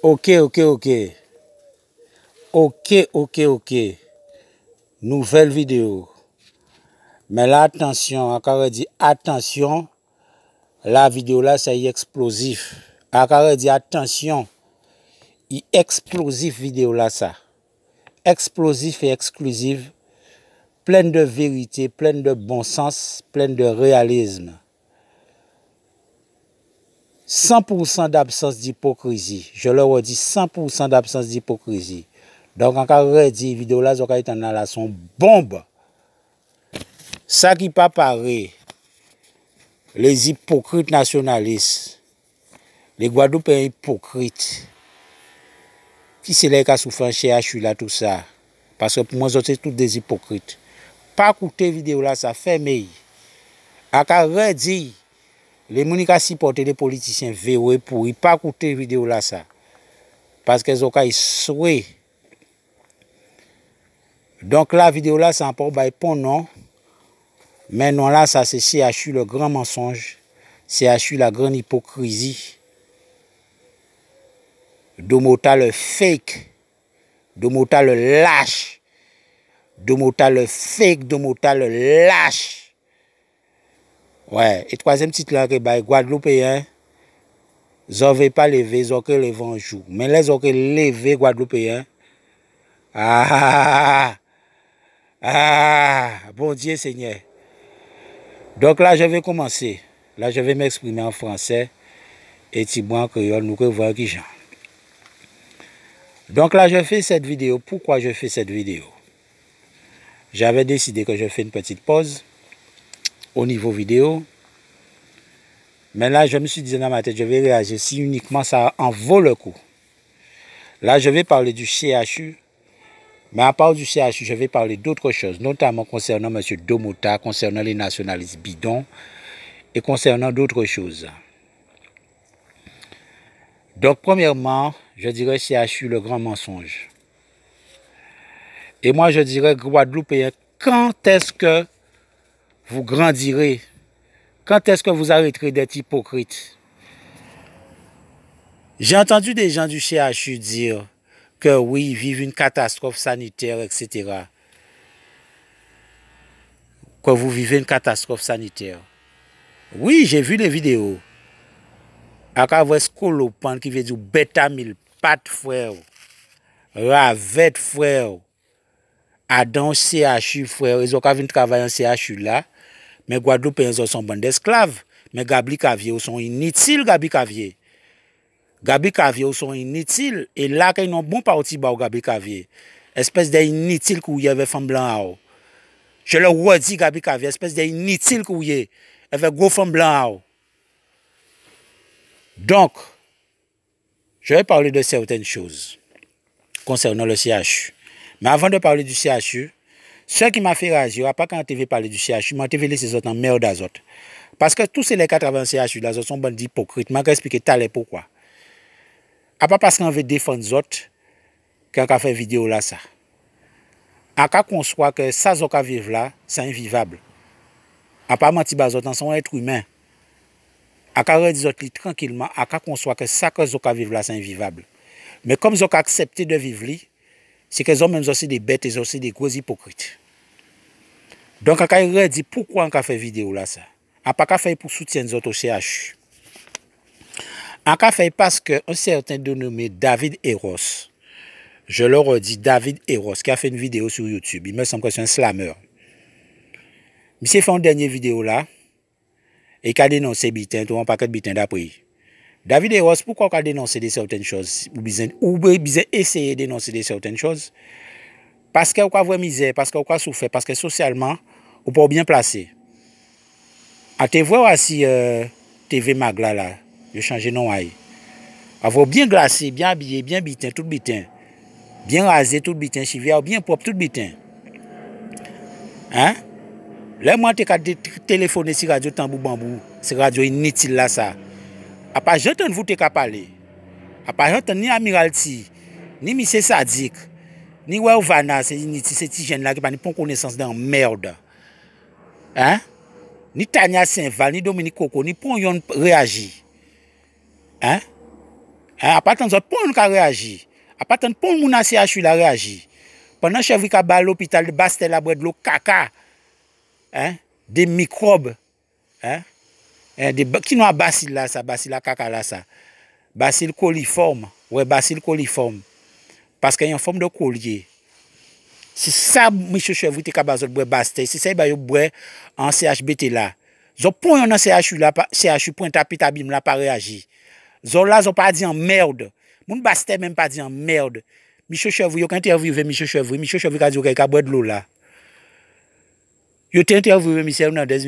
Ok. Nouvelle vidéo. Mais là, attention, encore dit attention. La vidéo là, c'est explosif. Encore dit attention. Explosif vidéo là, ça. Explosif et exclusif. Pleine de vérité, pleine de bon sens, pleine de réalisme. 100% d'absence d'hypocrisie. Je leur redis 100% d'absence d'hypocrisie. Donc, encore dit, vidéo là, ça est en son bombe. Ça qui pas pareil, les hypocrites nationalistes, les Guadeloupéens hypocrites, qui c'est les qui a souffert chez HU là, tout ça. Parce que pour moi, c'est tous des hypocrites. Pas écouter vidéo là, ça fait mais. Encore dit, les gens qui supportent les politiciens verrouillés pour pas écouter vidéo là, ça. Parce qu'ils ont souhait. Donc la vidéo là, c'est un peu bon non. Mais non là, ça c'est CHU le grand mensonge. CHU la grande hypocrisie. Domota le fake. Domota le lâche. Domota le fake. Domota le lâche. Ouais. Et troisième titre là, que Guadeloupéen. Ils n'ont pas levé, ils ont que levé un jour. Mais les ont que levé Guadeloupéen. Bon Dieu Seigneur. Donc là, je vais commencer. Là, je vais m'exprimer en français. Et Thibaut en créole, nous pouvons voir qui j'en. Donc là, je fais cette vidéo. Pourquoi je fais cette vidéo? J'avais décidé que je fais une petite pause au niveau vidéo. Mais là, je me suis dit dans ma tête, je vais réagir si uniquement ça en vaut le coup. Là, je vais parler du CHU. Mais à part du CHU, je vais parler d'autres choses, notamment concernant M. Domota, concernant les nationalistes bidons et concernant d'autres choses. Donc, premièrement, je dirais CHU, le grand mensonge. Et moi, je dirais Guadeloupéen, quand est-ce que vous grandirez? Quand est-ce que vous arrêterez d'être hypocrite? J'ai entendu des gens du CHU dire que oui, ils vivent une catastrophe sanitaire, etc. Que vous vivez une catastrophe sanitaire. Oui, j'ai vu les vidéos. Akavwe skolopan qui veut dire bétamil, pat frère, ravette frère, Adam CHU frère, ils ont qu'à venir travailler en CHU là, mais Guadeloupéens sont bande d'esclaves, mais Gabi Cavier sont inutiles, Gabi Cavier. Gabi Cavier sont inutiles, et là, quand ils ont bon parti, Gabi Cavier, espèce d'inutile qu'il y avait femme blanc. Je le redis, Gabi Cavier, espèce d'inutile qu'il y avait gros femme blanc. Donc, je vais parler de certaines choses concernant le CHU. Mais avant de parler du CHU, ce qui m'a fait réagir, pas quand TV parler du CHU, mais TV laisser les autres en merde d'azot. Parce que tous ces les 80 CHU là sont bandits hypocrites. Je vais expliquer tout à l'heure pourquoi. A pas parce qu'on veut défendre les autres qu'on a fait vidéo là ça. A qu'à conçoit que ça qu'on vivre là, c'est invivable. A pas menti bas autres sont êtres humains. A qu'à redire tranquillement, a qu'à conçoit que ça que qu'on vivre là, c'est invivable. Mais comme ils ont accepté de vivre là, c'est qu'ils ont même aussi des bêtes et aussi des gros hypocrites. Donc, quand il dit pourquoi on a fait vidéo là, ça, on n'a pas fait pour soutenir les autres au CHU. On a fait parce qu'un certain dénommé David Eros, je le redis, David Eros, qui a fait une vidéo sur YouTube, il me semble que c'est un slammer. Il s'est fait une dernière vidéo là, et qui a dénoncé Bitin, tout un paquet de Bitin d'après. David Eros, pourquoi il a dénoncé certaines choses, ou bien essayer de dénoncer certaines choses? Parce qu'il y a une misère, parce qu'il y a souffert, parce que socialement, on peut bien placer. A te voir si TV Magla là, je change nom aïe. Avoir bien glacé, bien habillé, bien bitin, tout bitin. Bien rasé, tout bitin, chivière, bien propre, tout bitin. Hein? Là, moi, tu as téléphoné sur Radio Tambou Bambou, c'est radio inutile là, ça. A pas j'entends vous te parler. A pas j'entends ni Amiralti, ni Monsieur Sadik, ni Wavana, c'est inutile, c'est petit jeune là qui n'a pas connaissance dans merde. Hein? Ni Tania Saint-Val, ni Dominique Coco, ni Pognon réagit. Hein? à pas tant pour nous qui réagir. À pas tant pour nous CHU la réagir. Pendant chèvre qui a l'hôpital de Bastel la boire de l'eau caca. Hein? Des microbes. Hein? Qui n'ont bacille là, ça, bacille la caca là, ça. Bacille coliforme. Ouais, bacille coliforme. Parce qu'il y a une forme de collier. C'est ça, monsieur chèvre, qui a besoin de Bastel. C'est ça, il y a en CHBT là. Ils point dans CHU là, CHU point tapis tabim là, pas réagir. Ils là, ils pas dit en merde. Moun Bastel même pas dit en merde. Monsieur chèvre, il a interviewé monsieur chèvre a dit qu'il a boire de l'eau là. Il a interviewé monsieur Hernandez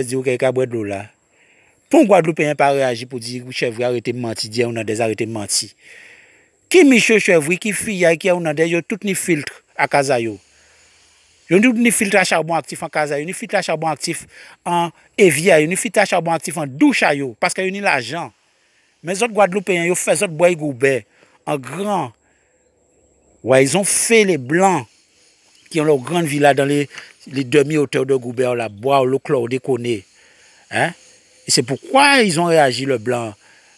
dit qu'il a boire de l'eau là. Pourquoi Guadeloupéen pas réagi pour dire que chèvre arrêtez de mentir, dit Hernandez arrêtez de mentir. Qui monsieur chèvre, qui fille, qui Hernandez, yo tout ni filtre à Kazayo. Yo tout ni filtre à charbon actif en Kazayo, ni filtre à charbon actif en Evia, ni filtre à charbon actif en douche à yo, parce que yo ni l'argent. Mais les autres Guadeloupéens, ils ont fait autres bois goubet en grand. Ouais, ils ont fait les blancs qui ont leur grande villa dans les demi-hauteurs de Goubert, la bois, le chlore déconné. Hein? Et c'est pourquoi ils ont réagi, le blanc.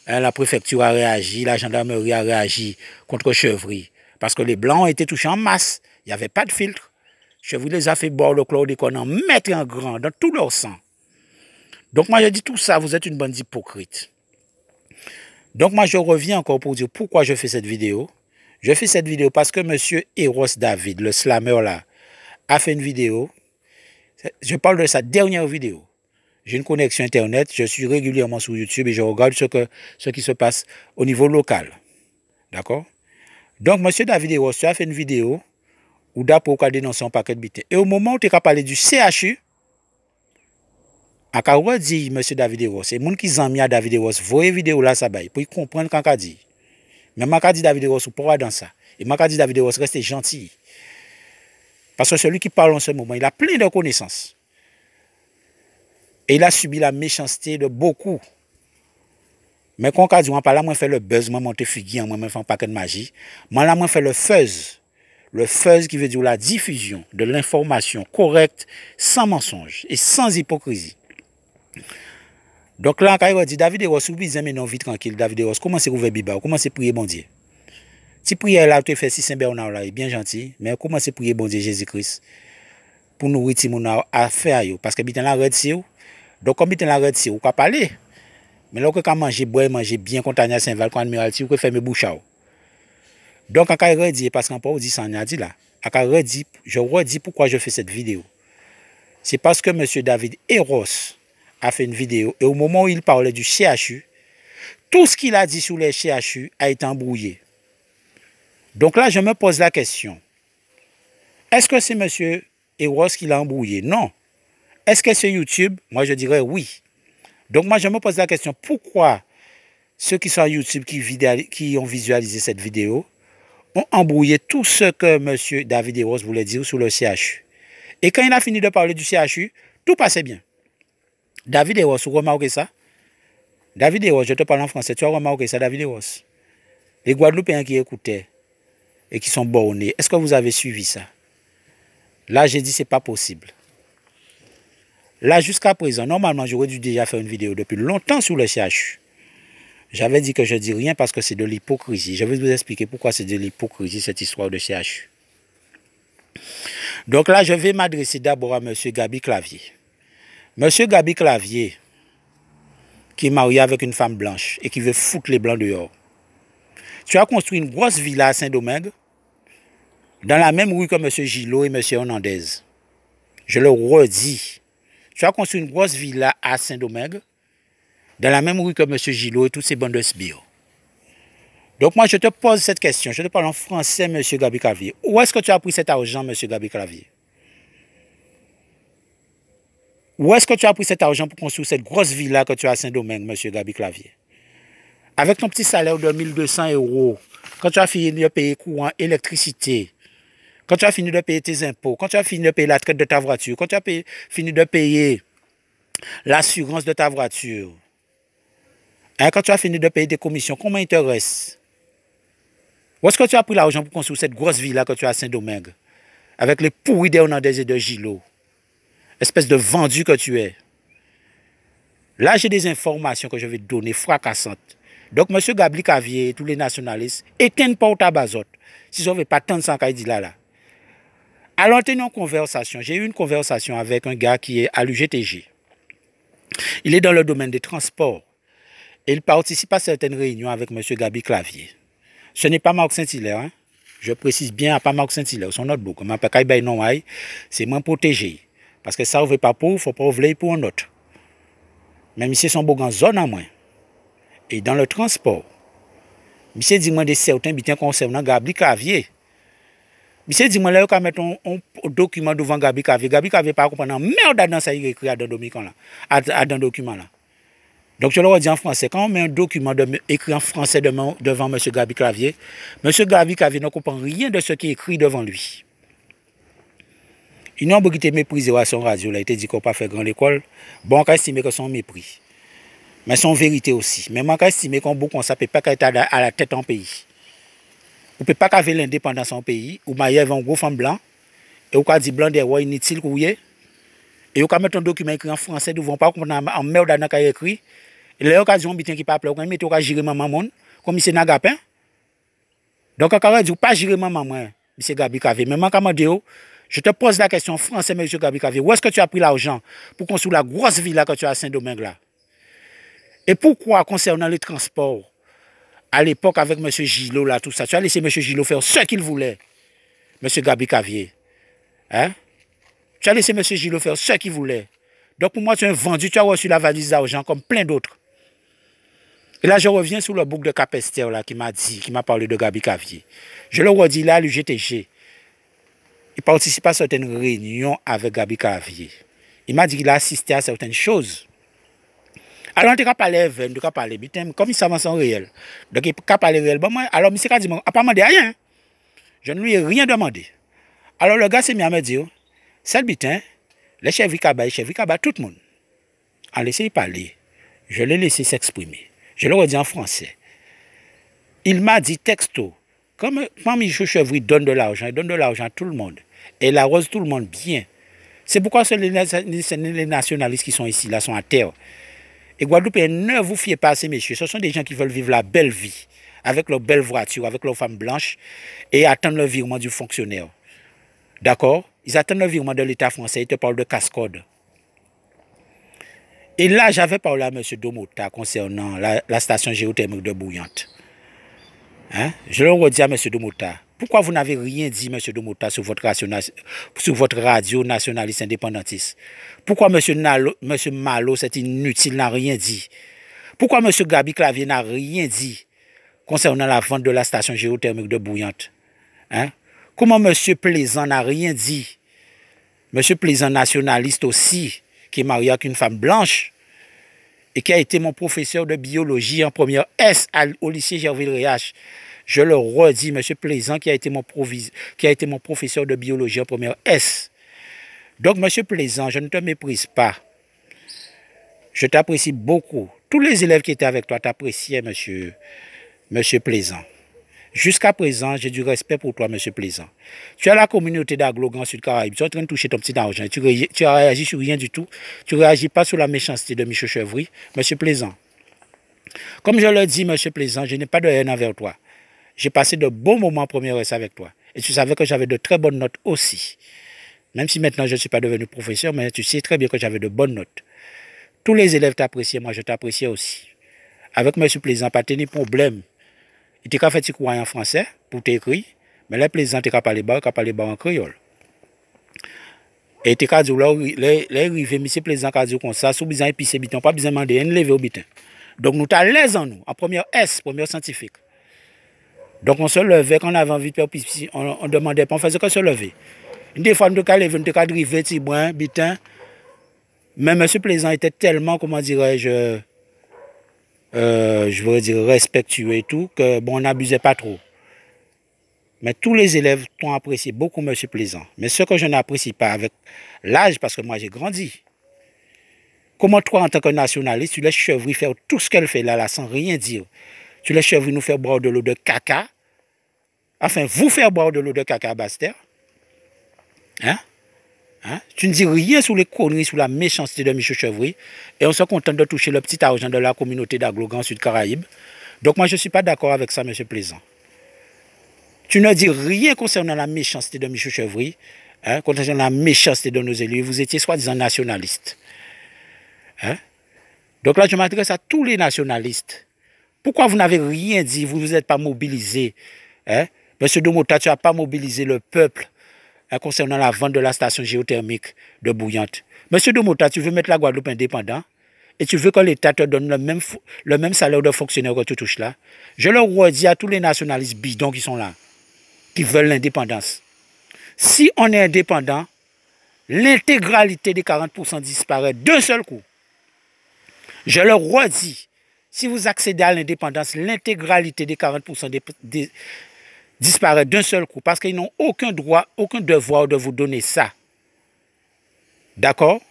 Hein, la préfecture a réagi, la gendarmerie a réagi contre Chevry. Parce que les blancs ont été touchés en masse. Il n'y avait pas de filtre. Chevry les a fait boire le chlore déconné, en mettre en grand, dans tout leur sang. Donc moi je dis tout ça, vous êtes une bande hypocrite. Donc moi je reviens encore pour dire pourquoi je fais cette vidéo. Je fais cette vidéo parce que monsieur Eros David, le slammer là, a fait une vidéo. Je parle de sa dernière vidéo. J'ai une connexion internet, je suis régulièrement sur YouTube et je regarde ce qui se passe au niveau local. D'accord? Donc monsieur David Eros a fait une vidéo où d'après il a dénoncé un paquet de bitin. Et au moment où tu as parlé du CHU, à quoi dit monsieur David Eros, et les gens qui ont mis à David Eros, voyez vidéo là, ça baille, pour comprendre quand il dit. Mais je dis David Eros, pourquoi dans ça? Et je dis David Eros, restez gentil. Parce que celui qui parle en ce moment, il a plein de connaissances. Et il a subi la méchanceté de beaucoup. Mais quand on dit, moi, fait le buzz, moi, monter figuier, moi, fait un paquet de magie. Moi, fait le fuzz. Le fuzz qui veut dire la diffusion de l'information correcte, sans mensonge et sans hypocrisie. Donc là, quand il dit David Eros, vous dites, mais non, vite tranquille, David Eros, commencez à ouvrir Biba, commencez à prier bon Dieu. Si prière là, tu fais si Saint-Bernard là, il est bien gentil, mais commencez à prier bon Dieu Jésus-Christ pour nous retirer à faire. Parce que bitan la red si ou. Donc, comme bitan la red si ou, vous parler. Mais là, quand manger, boire, manger bien, contagner Saint-Val, quand Admiralty, vous fermer bouche. Donc, quand il redit, parce qu'on peut dire ça, on a dit là, je redis pourquoi je fais cette vidéo. C'est parce que M. David Eros a fait une vidéo et au moment où il parlait du CHU, tout ce qu'il a dit sur les CHU a été embrouillé. Donc là, je me pose la question. Est-ce que c'est M. Eros qui l'a embrouillé? Non. Est-ce que c'est YouTube? Moi, je dirais oui. Donc moi, je me pose la question, pourquoi ceux qui sont à YouTube, qui ont visualisé cette vidéo, ont embrouillé tout ce que M. David Eros voulait dire sur le CHU. Et quand il a fini de parler du CHU, tout passait bien. David Eros, vous remarquez ça? David Eros, je te parle en français, tu as remarqué ça, David Eros? Les Guadeloupéens qui écoutaient et qui sont bornés, est-ce que vous avez suivi ça? Là, j'ai dit, c'est pas possible. Là, jusqu'à présent, normalement, j'aurais dû déjà faire une vidéo depuis longtemps sur le CHU. J'avais dit que je ne dis rien parce que c'est de l'hypocrisie. Je vais vous expliquer pourquoi c'est de l'hypocrisie, cette histoire de CHU. Donc là, je vais m'adresser d'abord à M. Gabi Clavier. M. Gabi Clavier, qui est marié avec une femme blanche et qui veut foutre les blancs dehors. Tu as construit une grosse villa à Saint-Domingue, dans la même rue que M. Gillot et M. Hernandez. Je le redis. Tu as construit une grosse villa à Saint-Domingue, dans la même rue que M. Gillot et tous ces bandes de sbires. Donc moi, je te pose cette question. Je te parle en français, M. Gabi Clavier. Où est-ce que tu as pris cet argent, M. Gabi Clavier? Où est-ce que tu as pris cet argent pour construire cette grosse villa que tu as à Saint-Domingue, M. Gabi Clavier? Avec ton petit salaire de 1200 €, quand tu as fini de payer courant, électricité, quand tu as fini de payer tes impôts, quand tu as fini de payer la traite de ta voiture, quand tu as fini de payer l'assurance de ta voiture, hein, quand tu as fini de payer tes commissions, combien il te reste? Où est-ce que tu as pris l'argent pour construire cette grosse villa que tu as à Saint-Domingue? Avec les pourris d'Hernandez et de Gillot. Espèce de vendu que tu es. Là, j'ai des informations que je vais te donner fracassantes. Donc, M. Gabli Cavier et tous les nationalistes, éteignent pas au tabac. Si on ne veut pas tant de sang qu'il dit là. Alors, une conversation. J'ai eu une conversation avec un gars qui est à l'UGTG. Il est dans le domaine des transports. Et il participe à certaines réunions avec M. Gabli Cavier. Ce n'est pas Marc Saint-Hilaire. Hein? Je précise bien, pas Marc Saint-Hilaire. Son notebook. C'est moins protégé. Parce que ça, on ne veut pas pour, il ne faut pas ouvrir pour un autre. Même si son beau en zone en moins. Et dans le transport, monsieur dit moi de certains bitens concernant Gabli Cavier. Monsieur dit moi là qu'on mettre un document devant Gabli Cavier. Gabli Cavier pas comprendre merde dans ça il écrit dans document là. Dans document là. Donc je le redis en français, quand on met un document écrit en français devant M. Gabli Cavier, M. Gabli Cavier ne comprend rien de ce qui est écrit devant lui. Il n'a pas été méprisé à son radio, il a été dit qu'on ne peut pas faire grande école. Bon, on estime que c'est un mépris. Mais c'est une vérité aussi. Mais moi, je estime qu'on ne peut pas être à la tête en pays. On ne peut pas avoir l'indépendance en pays, où il y a un gros femme blanc, et on dit blanc des rois inutiles, et on mettre un document écrit en français, devant pas comprendre en merde dans le écrit, et là, on dit un bitin qui pas appelé, on met on gérer maman, comme c'est Nagapin. Donc, on dit pas gérer maman, M. Gabli Cavier. Mais moi, je te pose la question en français, M. Gabli Cavier, où est-ce que tu as pris l'argent pour construire la grosse villa que tu as à Saint-Domingue là? Et pourquoi, concernant les transports, à l'époque avec M. Gillot, là, tout ça, tu as laissé M. Gillot faire ce qu'il voulait, M. Gabli Cavier. Hein? Tu as laissé M. Gillot faire ce qu'il voulait. Donc pour moi, tu es vendu, tu as reçu la valise d'argent comme plein d'autres. Et là, je reviens sur le bouc de Capester là, qui m'a parlé de Gabli Cavier. Je le redis là, l'UGTG. Il participe à certaines réunions avec Gabli Cavier. Il m'a dit qu'il a assisté à certaines choses. Alors, on ne peut pas parler, comme il s'avance en réel. Donc, il ne peut pas parler réel. Alors, M. Kadi n'a pas demandé rien. Je ne lui ai rien demandé. Alors, le gars s'est mis à me dire, c'est le bitin, les chefs Kaba, tout le monde. En laissé parler. Je l'ai laissé s'exprimer. Je le redis en français. Il m'a dit texto, comme Michel Chevry donne de l'argent, il donne de l'argent à tout le monde. Et il arrose tout le monde bien. C'est pourquoi les nationalistes qui sont ici, là, sont à terre. Et Guadeloupe, ne vous fiez pas à ces messieurs. Ce sont des gens qui veulent vivre la belle vie, avec leurs belles voitures, avec leurs femmes blanches, et attendent le virement du fonctionnaire. D'accord? Ils attendent le virement de l'État français. Ils te parlent de casse-code. Et là, j'avais parlé à M. Domota concernant la station géothermique de Bouillante. Hein? Je le redis à M. Domota. Pourquoi vous n'avez rien dit, M. Domota, sur votre radio nationaliste indépendantiste? Pourquoi M. Malo, c'est inutile, n'a rien dit? Pourquoi M. Gabli Cavier n'a rien dit concernant la vente de la station géothermique de Bouillante? Hein? Comment M. Plaisant n'a rien dit? M. Plaisant, nationaliste aussi, qui est marié avec une femme blanche et qui a été mon professeur de biologie en première S au lycée Gerville-Réache. Je le redis, M. Plaisant, qui a été mon professeur de biologie en première S. Donc, M. Plaisant, je ne te méprise pas. Je t'apprécie beaucoup. Tous les élèves qui étaient avec toi t'appréciaient, M. Plaisant. Jusqu'à présent, j'ai du respect pour toi, M. Plaisant. Tu as la communauté d'Aglogan Sud-Caraïbes. Tu es en train de toucher ton petit argent. Tu réagis sur rien du tout. Tu ne réagis pas sur la méchanceté de Michel Chevry. M. Plaisant. Comme je le dis, M. Plaisant, je n'ai pas de haine envers toi. J'ai passé de bons moments en première S avec toi. Et tu savais que j'avais de très bonnes notes aussi. Même si maintenant je ne suis pas devenu professeur, mais tu sais très bien que j'avais de bonnes notes. Tous les élèves t'appréciaient, moi je t'appréciais aussi. Avec M. Plaisant, pas de problème. Il t'a fait des cours en français pour t'écrire, mais les Plaisant, tu n'as pas parlé en créole. Et tu as dit, les rivés, M. Plaisant, a dit comme ça, sous besoin de pisser biton, pas besoin de demander, un lever au biton. Donc nous t'as l'aise en nous, en première S, première scientifique. Donc on se levait, quand on avait envie de faire pisser, on demandait pas, on faisait que se lever. Des fois, nous avons levé, nous avons drivé, tibouin, bitin. Mais M. Plaisant était tellement, comment dirais-je, veux dire respectueux et tout, que bon, on n'abusait pas trop. Mais tous les élèves t'ont apprécié beaucoup, M. Plaisant. Mais ce que je n'apprécie pas avec l'âge, parce que moi j'ai grandi. Comment toi, en tant que nationaliste, tu laisses Chevry faire tout ce qu'elle fait là, sans rien dire. Tu laisses Chevry nous faire boire de l'eau de caca. Enfin, vous faire boire de l'eau de caca à Basse-Terre. Hein? Hein? Tu ne dis rien sur les conneries, sur la méchanceté de Michel Chevry. Et on se contente de toucher le petit argent de la communauté d'Aglogan Sud-Caraïbes. Donc moi, je ne suis pas d'accord avec ça, M. Plaisant. Tu ne dis rien concernant la méchanceté de Michel Chevry, hein, concernant la méchanceté de nos élus. Vous étiez soi-disant nationaliste. Hein? Donc là, je m'adresse à tous les nationalistes. Pourquoi vous n'avez rien dit? Vous ne vous êtes pas mobilisé. Hein? Monsieur Domota, tu n'as pas mobilisé le peuple hein, concernant la vente de la station géothermique de Bouillante. Monsieur Domota, tu veux mettre la Guadeloupe indépendant et tu veux que l'État te donne le même salaire de fonctionnaire que tu touches là. Je le redis à tous les nationalistes bidons qui sont là, qui veulent l'indépendance. Si on est indépendant, l'intégralité des 40% disparaît d'un seul coup. Je le redis, si vous accédez à l'indépendance, l'intégralité des 40% disparaît d'un seul coup parce qu'ils n'ont aucun droit, aucun devoir de vous donner ça. D'accord?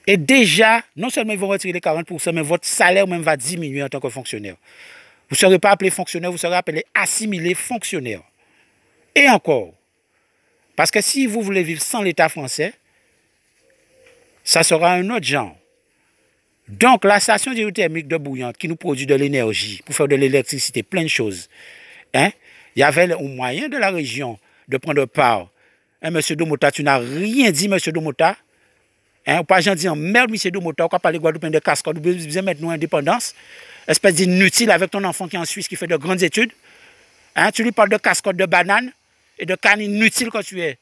Et déjà, non seulement ils vont retirer les 40%, mais votre salaire même va diminuer en tant que fonctionnaire. Vous ne serez pas appelé fonctionnaire, vous serez appelé assimilé fonctionnaire. Et encore, parce que si vous voulez vivre sans l'État français, ça sera un autre genre. Donc, la station géothermique de Bouillante qui nous produit de l'énergie pour faire de l'électricité, plein de choses. Hein? Il y avait au moyen de la région de prendre part. Hein, M. Domota, tu n'as rien dit, M. Domota. Hein, pas gens dire merde, M. Domota, on va parler Guadeloupe de cascade, vous besoin mettre nous indépendance. Espèce d'inutile avec ton enfant qui est en Suisse, qui fait de grandes études. Hein, tu lui parles de cascade de banane et de canne inutile que tu es.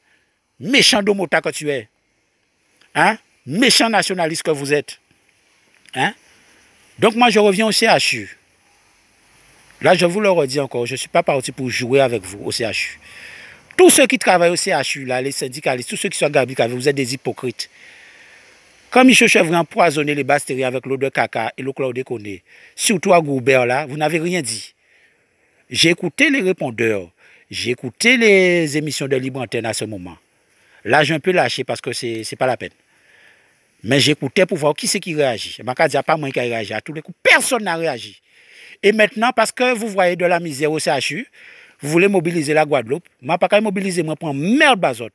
Méchant Domota que tu es. Hein? Méchant nationaliste que vous êtes. Hein? Donc moi je reviens au CHU. Là je vous le redis encore, je ne suis pas parti pour jouer avec vous au CHU. Tous ceux qui travaillent au CHU, là, les syndicalistes, tous ceux qui sont Gabriel Cavier, vous êtes des hypocrites. Comme Michel Chevry a empoisonné les bactéries avec l'eau de caca et l'eau chlordéconée, surtout à Goubert, là, vous n'avez rien dit. J'ai écouté les répondeurs, j'ai écouté les émissions de Libre Antenne à ce moment. Là, j'ai un peu lâché parce que ce n'est pas la peine. Mais j'écoutais pour voir qui c'est qui réagit. Je ne dis pas moi qui réagit. À tous les coups, personne n'a réagi. Et maintenant, parce que vous voyez de la misère au CHU, vous voulez mobiliser la Guadeloupe. Moi, pas qu'à mobiliser, moi, pour merde bazote.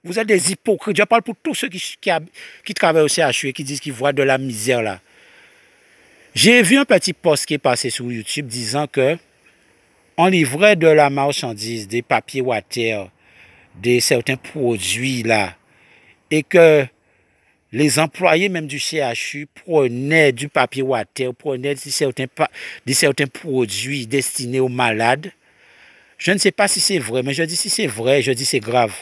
Vous êtes des hypocrites. Je parle pour tous ceux qui travaillent au CHU et qui disent qu'ils voient de la misère là. J'ai vu un petit post qui est passé sur YouTube disant que on livrait de la marchandise, des papiers water, de certains produits là, et que les employés même du CHU prenaient du papier water, prenaient certains produits destinés aux malades. Je ne sais pas si c'est vrai, mais je dis si c'est vrai, je dis c'est grave.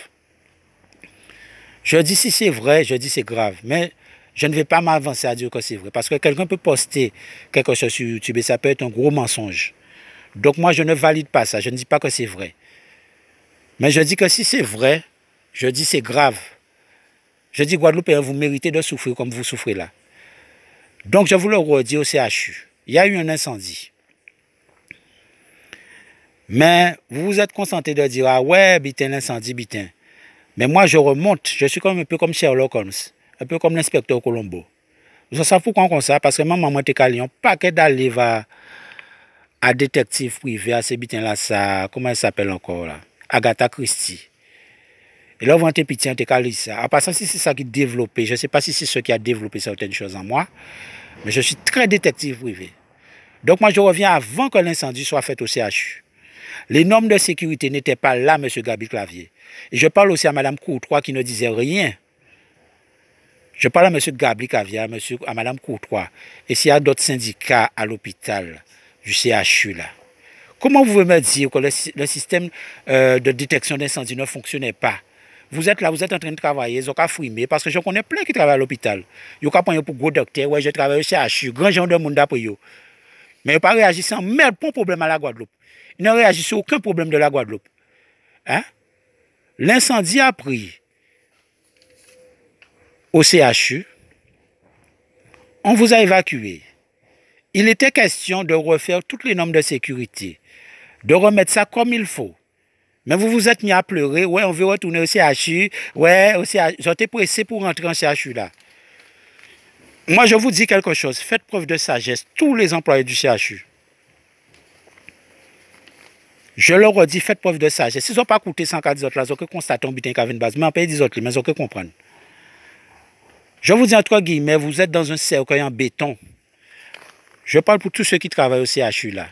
Je dis si c'est vrai, je dis c'est grave. Mais je ne vais pas m'avancer à dire que c'est vrai. Parce que quelqu'un peut poster quelque chose sur YouTube et ça peut être un gros mensonge. Donc moi, je ne valide pas ça. Je ne dis pas que c'est vrai. Mais je dis que si c'est vrai, je dis c'est grave. Je dis Guadeloupéens, vous méritez de souffrir comme vous souffrez là. Donc je vous le redis au CHU. Il y a eu un incendie. Mais vous vous êtes concentré de dire, ah ouais, bitin, l'incendie, bitin. Mais moi, je remonte. Je suis un peu comme Sherlock Holmes. Un peu comme l'inspecteur Colombo. Vous savez pourquoi comme ça? Parce que maman m'a dit qu'il y a un paquet d'aller à détective privé, à ces bitins-là, ça, comment elle s'appelle encore là? Agatha Christie. Et là, vous avez petit en ça. À part ça, si c'est ça qui développé, je ne sais pas si c'est ce qui a développé certaines choses en moi, mais je suis très détective privé. Donc moi, je reviens avant que l'incendie soit fait au CHU. Les normes de sécurité n'étaient pas là, M. Gabriel Clavier. Et je parle aussi à Mme Courtois qui ne disait rien. Je parle à M. Gabriel Clavier, à Mme Courtois. Et s'il y a d'autres syndicats à l'hôpital du CHU là. Comment vous pouvez me dire que le système de détection d'incendie ne fonctionnait pas? Vous êtes là, vous êtes en train de travailler, ils ont qu'à frimer, parce que je connais plein qui travaillent à l'hôpital. Ils ont qu'à prendre pour gros docteur, ouais, je travaille au CHU, grand genre de monde d'après eux. Mais ils ne pas réagir sans merde pour un problème à la Guadeloupe. Ils ne réagissent sur aucun problème de la Guadeloupe. Hein? L'incendie a pris au CHU, on vous a évacué. Il était question de refaire toutes les normes de sécurité, de remettre ça comme il faut. Mais vous vous êtes mis à pleurer, ouais, on veut retourner au CHU, ouais, au CHU. J'étais pressé pour rentrer en CHU là. Moi, je vous dis quelque chose, faites preuve de sagesse, tous les employés du CHU. Je leur redis, faites preuve de sagesse. S'ils n'ont pas coûté 104 autres là, ils ont que constater un butin qui avait une base, mais on paye 10 autres, mais ils ont que comprendre. Je vous dis entre guillemets, vous êtes dans un cercueil en béton. Je parle pour tous ceux qui travaillent au CHU là.